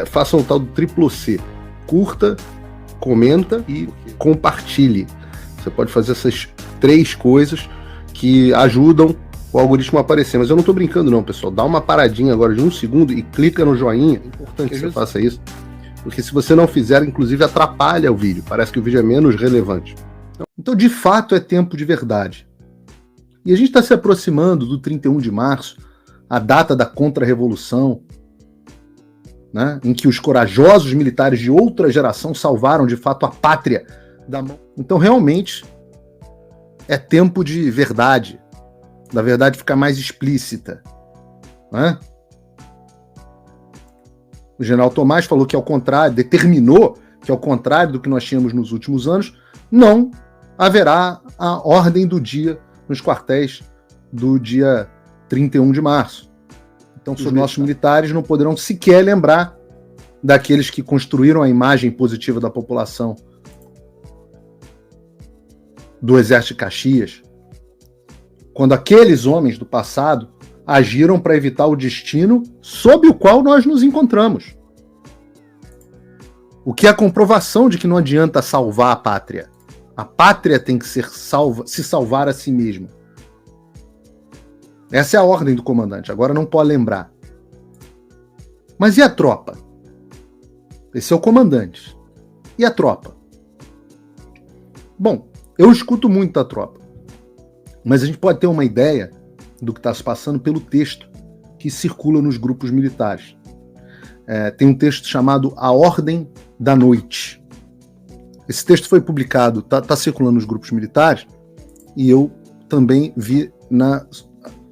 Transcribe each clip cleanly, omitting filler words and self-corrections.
façam o tal do triplo C. Curta, comenta e compartilhe. Você pode fazer essas 3 coisas que ajudam o algoritmo a aparecer. Mas eu não tô brincando não, pessoal. Dá uma paradinha agora de 1 segundo e clica no joinha. É importante que você faça isso. Porque se você não fizer, inclusive atrapalha o vídeo. Parece que o vídeo é menos relevante. Então, de fato, é tempo de verdade. E a gente está se aproximando do 31 de março, a data da contra-revolução, né, em que os corajosos militares de outra geração salvaram, de fato, a pátria da mão. Então, realmente, é tempo de verdade. Da verdade ficar mais explícita. Né? O general Tomás falou que, ao contrário, determinou que, ao contrário do que nós tínhamos nos últimos anos, não haverá a ordem do dia nos quartéis do dia 31 de março. Então, os nossos militares não poderão sequer lembrar daqueles que construíram a imagem positiva da população do Exército de Caxias, quando aqueles homens do passado agiram para evitar o destino sob o qual nós nos encontramos. O que é a comprovação de que não adianta salvar a pátria. A pátria tem que ser se salvar a si mesma. Essa é a ordem do comandante, agora não pode lembrar. Mas e a tropa? Esse é o comandante. E a tropa? Bom, eu escuto muito a tropa, mas a gente pode ter uma ideia do que está se passando pelo texto que circula nos grupos militares. Tem um texto chamado A Ordem da Noite. Esse texto foi publicado, está circulando nos grupos militares, e eu também vi na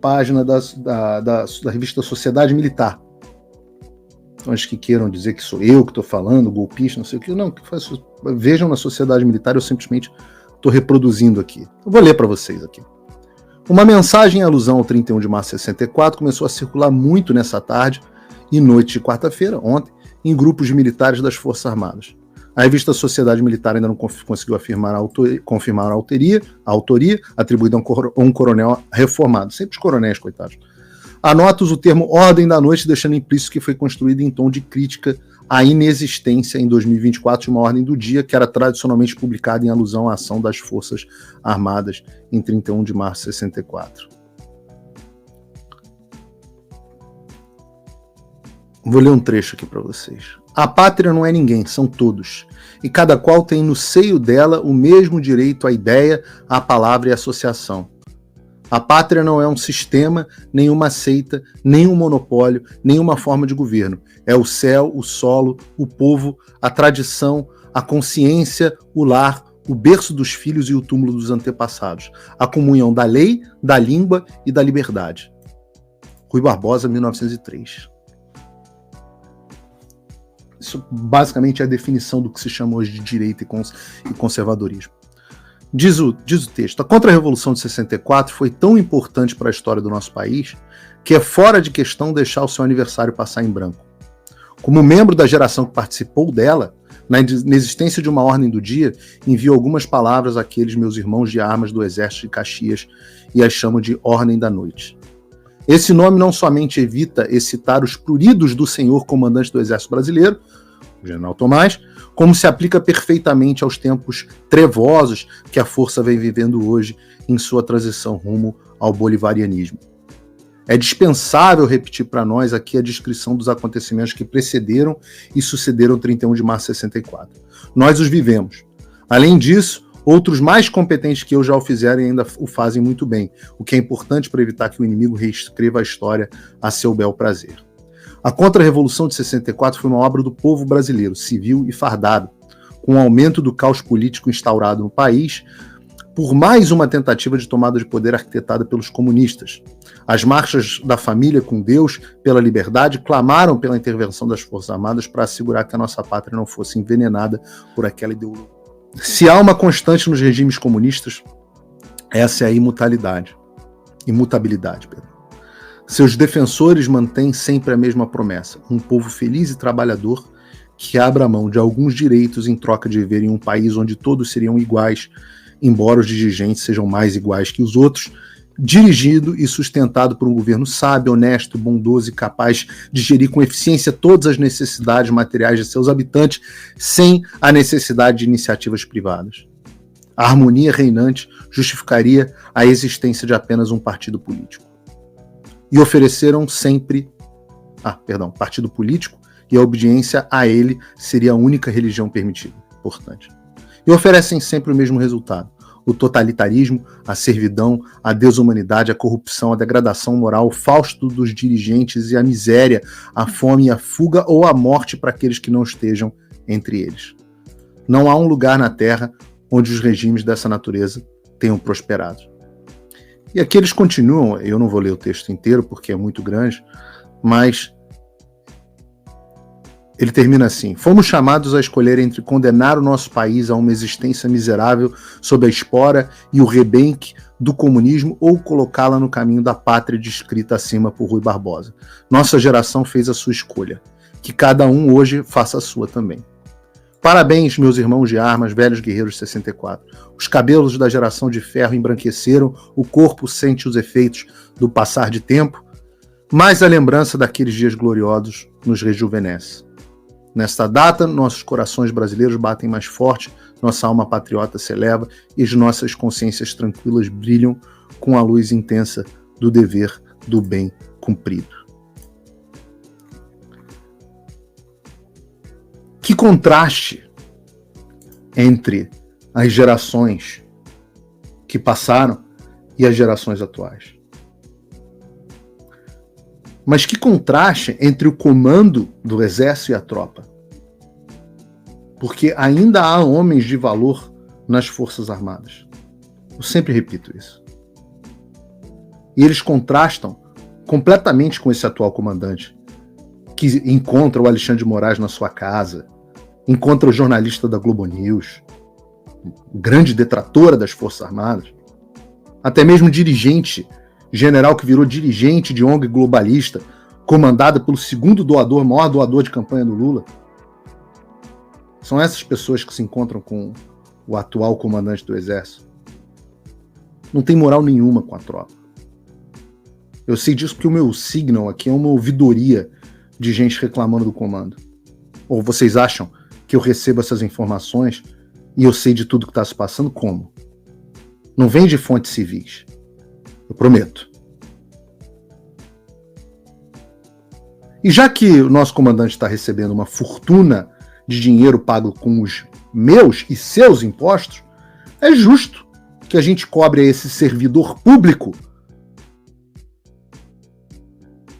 página da revista Sociedade Militar. Então, acho que queiram dizer que sou eu que estou falando, golpista, não sei o que. Não, vejam na Sociedade Militar, eu simplesmente estou reproduzindo aqui. Eu vou ler para vocês aqui. Uma mensagem em alusão ao 31 de março de 64 começou a circular muito nessa tarde e noite de quarta-feira, ontem, em grupos de militares das Forças Armadas. A revista Sociedade Militar ainda não conseguiu confirmar a autoria atribuída a um coronel reformado. Sempre os coronéis, coitados. Anota-os o termo Ordem da Noite, deixando implícito que foi construído em tom de crítica à inexistência em 2024 de uma Ordem do Dia, que era tradicionalmente publicada em alusão à ação das Forças Armadas em 31 de março de 64. Vou ler um trecho aqui para vocês. A pátria não é ninguém, são todos. E cada qual tem no seio dela o mesmo direito à ideia, à palavra e à associação. A pátria não é um sistema, nem uma seita, nem um monopólio, nem uma forma de governo. É o céu, o solo, o povo, a tradição, a consciência, o lar, o berço dos filhos e o túmulo dos antepassados. A comunhão da lei, da língua e da liberdade. Rui Barbosa, 1903. Isso basicamente é a definição do que se chama hoje de direita e conservadorismo. Diz o texto, a contra-revolução de 64 foi tão importante para a história do nosso país que é fora de questão deixar o seu aniversário passar em branco. Como membro da geração que participou dela, na existência de uma ordem do dia, envio algumas palavras àqueles meus irmãos de armas do Exército de Caxias e as chamo de Ordem da Noite. Esse nome não somente evita excitar os pruridos do senhor comandante do Exército Brasileiro, o general Tomás, como se aplica perfeitamente aos tempos trevosos que a força vem vivendo hoje em sua transição rumo ao bolivarianismo. É dispensável repetir para nós aqui a descrição dos acontecimentos que precederam e sucederam o 31 de março de 64. Nós os vivemos. Além disso, outros mais competentes que eu já o fizeram e ainda o fazem muito bem, o que é importante para evitar que o inimigo reescreva a história a seu bel prazer. A Contra-Revolução de 64 foi uma obra do povo brasileiro, civil e fardado, com o aumento do caos político instaurado no país por mais uma tentativa de tomada de poder arquitetada pelos comunistas. As marchas da família com Deus pela liberdade clamaram pela intervenção das Forças Armadas para assegurar que a nossa pátria não fosse envenenada por aquela ideologia. Se há uma constante nos regimes comunistas, essa é a imutabilidade. Seus defensores mantêm sempre a mesma promessa, um povo feliz e trabalhador que abra mão de alguns direitos em troca de viver em um país onde todos seriam iguais, embora os dirigentes sejam mais iguais que os outros, dirigido e sustentado por um governo sábio, honesto, bondoso e capaz de gerir com eficiência todas as necessidades materiais de seus habitantes, sem a necessidade de iniciativas privadas. A harmonia reinante justificaria a existência de apenas um partido político. E ofereceram sempre... partido político, e a obediência a ele seria a única religião permitida. Importante. E oferecem sempre o mesmo resultado: o totalitarismo, a servidão, a desumanidade, a corrupção, a degradação moral, o fausto dos dirigentes e a miséria, a fome e a fuga ou a morte para aqueles que não estejam entre eles. Não há um lugar na Terra onde os regimes dessa natureza tenham prosperado. E aqui eles continuam, eu não vou ler o texto inteiro porque é muito grande, mas ele termina assim: fomos chamados a escolher entre condenar o nosso país a uma existência miserável sob a espora e o rebenque do comunismo ou colocá-la no caminho da pátria descrita acima por Rui Barbosa. Nossa geração fez a sua escolha. Que cada um hoje faça a sua também. Parabéns, meus irmãos de armas, velhos guerreiros de 64. Os cabelos da geração de ferro embranqueceram, o corpo sente os efeitos do passar de tempo, mas a lembrança daqueles dias gloriosos nos rejuvenesce. Nesta data, nossos corações brasileiros batem mais forte, nossa alma patriota se eleva e as nossas consciências tranquilas brilham com a luz intensa do dever do bem cumprido. Que contraste entre as gerações que passaram e as gerações atuais. Mas que contraste entre o comando do exército e a tropa. Porque ainda há homens de valor nas Forças Armadas. Eu sempre repito isso. E eles contrastam completamente com esse atual comandante, que encontra o Alexandre de Moraes na sua casa, encontra o jornalista da Globo News, grande detratora das Forças Armadas, até mesmo dirigente, general que virou dirigente de ONG globalista, comandada pelo segundo doador, maior doador de campanha do Lula. São essas pessoas que se encontram com o atual comandante do Exército. Não tem moral nenhuma com a tropa. Eu sei disso porque o meu signal aqui é uma ouvidoria de gente reclamando do comando. Ou vocês acham que eu recebo essas informações e eu sei de tudo que está se passando? Como? Não vem de fontes civis. Eu prometo. E já que o nosso comandante está recebendo uma fortuna de dinheiro pago com os meus e seus impostos, é justo que a gente cobre a esse servidor público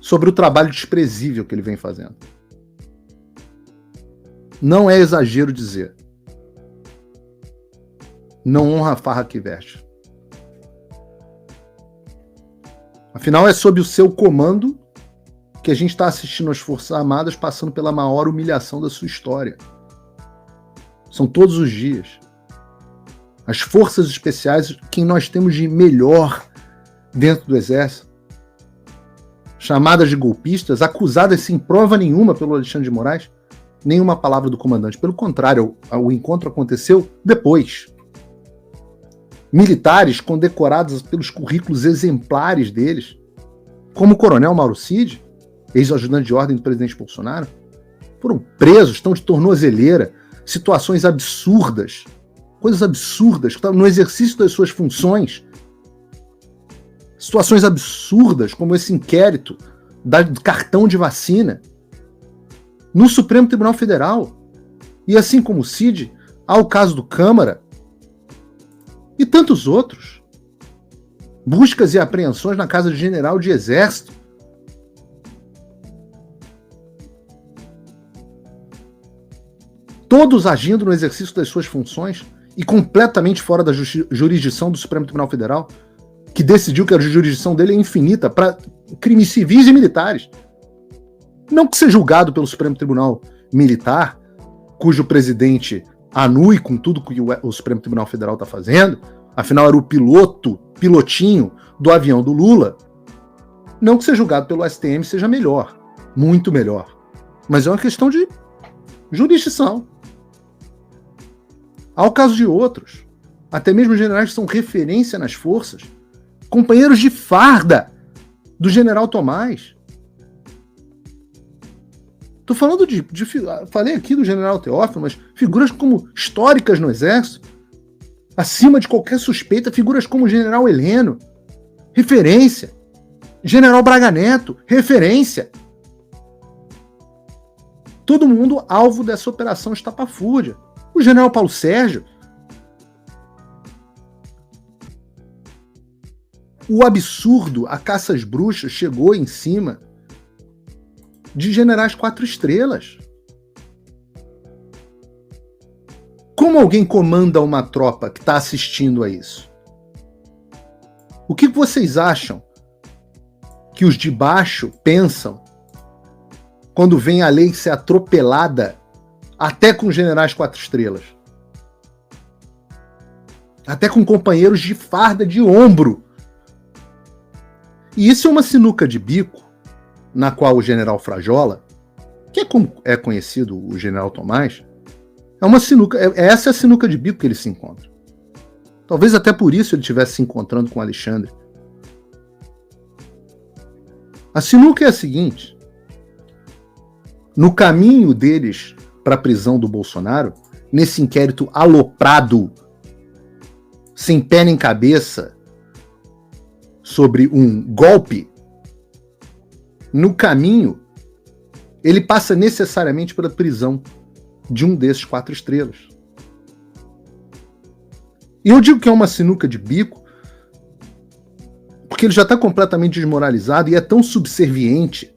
sobre o trabalho desprezível que ele vem fazendo. Não é exagero dizer. Não honra a farra que veste. Afinal, é sob o seu comando que a gente está assistindo as Forças Armadas passando pela maior humilhação da sua história. São todos os dias. As Forças Especiais, quem nós temos de melhor dentro do Exército, chamadas de golpistas, acusadas sem prova nenhuma pelo Alexandre de Moraes, nenhuma palavra do comandante. Pelo contrário, o encontro aconteceu depois. Militares condecorados pelos currículos exemplares deles, como o coronel Mauro Cid, ex-ajudante de ordem do presidente Bolsonaro, foram presos, estão de tornozeleira, situações absurdas, coisas absurdas, que estão no exercício das suas funções, situações absurdas, como esse inquérito do cartão de vacina, no Supremo Tribunal Federal. E assim como o Cid, há o caso do Câmara, e tantos outros. Buscas e apreensões na casa de general de exército. Todos agindo no exercício das suas funções e completamente fora da jurisdição do Supremo Tribunal Federal, que decidiu que a jurisdição dele é infinita para crimes civis e militares. Não que ser julgado pelo Supremo Tribunal Militar, cujo presidente anue com tudo que o Supremo Tribunal Federal está fazendo, afinal era o pilotinho do avião do Lula, não que ser julgado pelo STM seja melhor, muito melhor, mas é uma questão de jurisdição. Há o caso de outros, até mesmo generais que são referência nas forças, companheiros de farda do general Tomás. Tô falando falei aqui do general Teófilo, mas figuras como históricas no Exército, acima de qualquer suspeita, figuras como o general Heleno, referência. General Braga Neto, referência. Todo mundo alvo dessa operação estapafúrdia. O general Paulo Sérgio. O absurdo, a caça às bruxas, chegou em cima de generais 4 estrelas. Como alguém comanda uma tropa que está assistindo a isso? O que vocês acham que os de baixo pensam quando vem a lei ser atropelada até com generais 4 estrelas? Até com companheiros de farda de ombro. E isso é uma sinuca de bico na qual o general Frajola, que é como é conhecido o general Tomás, é uma sinuca, essa é a sinuca de bico que ele se encontra. Talvez até por isso ele estivesse se encontrando com Alexandre. A sinuca é a seguinte: no caminho deles para a prisão do Bolsonaro, nesse inquérito aloprado, sem pé nem cabeça, sobre um golpe, no caminho, ele passa necessariamente pela prisão de um desses 4 estrelas. E eu digo que é uma sinuca de bico porque ele já está completamente desmoralizado e é tão subserviente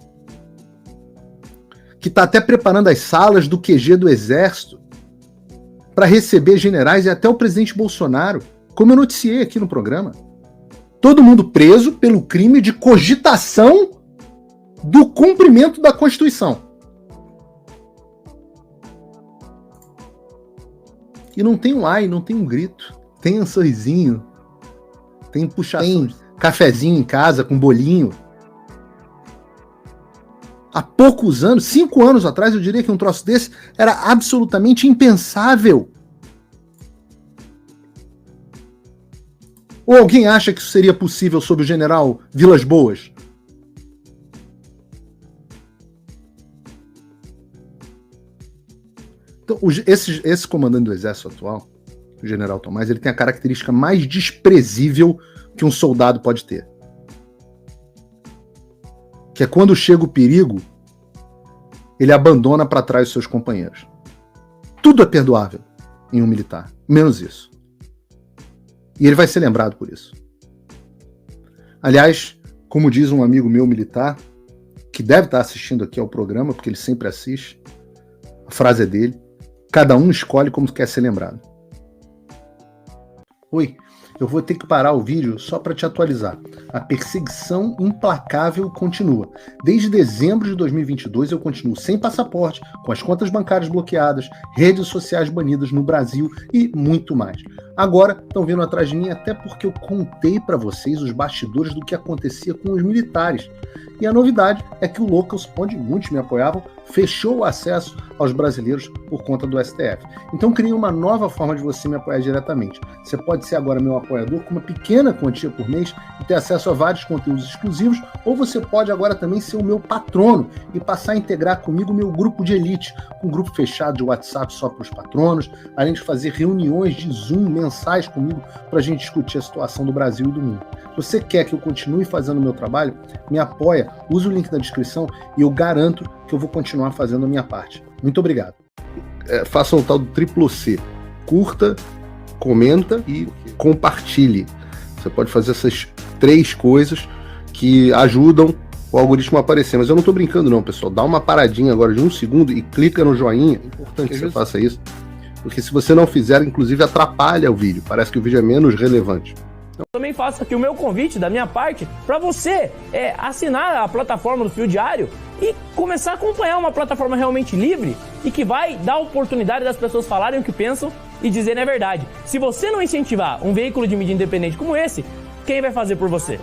que está até preparando as salas do QG do Exército para receber generais e até o presidente Bolsonaro, como eu noticiei aqui no programa. Todo mundo preso pelo crime de cogitação do cumprimento da Constituição. E não tem um ai, não tem um grito. Tem um sorrisinho. Tem puxação. Tem cafezinho em casa com bolinho. Há poucos anos, 5 anos atrás, eu diria que um troço desse era absolutamente impensável. Ou alguém acha que isso seria possível sob o general Vilas Boas? Então, esse comandante do exército atual, o general Tomás, ele tem a característica mais desprezível que um soldado pode ter. Que é quando chega o perigo, ele abandona para trás os seus companheiros. Tudo é perdoável em um militar, menos isso. E ele vai ser lembrado por isso. Aliás, como diz um amigo meu militar, que deve estar assistindo aqui ao programa, porque ele sempre assiste, a frase é dele: cada um escolhe como quer ser lembrado. Oi, eu vou ter que parar o vídeo só para te atualizar. A perseguição implacável continua. Desde dezembro de 2022 eu continuo sem passaporte, com as contas bancárias bloqueadas, redes sociais banidas no Brasil e muito mais. Agora estão vindo atrás de mim até porque eu contei para vocês os bastidores do que acontecia com os militares. E a novidade é que o Locals, onde muitos me apoiavam, fechou o acesso aos brasileiros por conta do STF. Então criei uma nova forma de você me apoiar diretamente. Você pode ser agora meu apoiador com uma pequena quantia por mês e ter acesso a vários conteúdos exclusivos, ou você pode agora também ser o meu patrono e passar a integrar comigo o meu grupo de elite, um grupo fechado de WhatsApp só para os patronos, além de fazer reuniões de Zoom mensais comigo para a gente discutir a situação do Brasil e do mundo. Se você quer que eu continue fazendo o meu trabalho, me apoia, use o link na descrição e eu garanto que eu vou continuar fazendo a minha parte. Muito obrigado. Faça o tal do triplo C. Curta, comenta e compartilhe. Você pode fazer essas 3 coisas que ajudam o algoritmo a aparecer. Mas eu não estou brincando não, pessoal. Dá uma paradinha agora de 1 segundo e clica no joinha. É importante que você faça isso. Porque se você não fizer, inclusive atrapalha o vídeo. Parece que o vídeo é menos relevante. Eu também faço aqui o meu convite da minha parte para você assinar a plataforma do Fio Diário e começar a acompanhar uma plataforma realmente livre e que vai dar a oportunidade das pessoas falarem o que pensam e dizerem a verdade. Se você não incentivar um veículo de mídia independente como esse, quem vai fazer por você?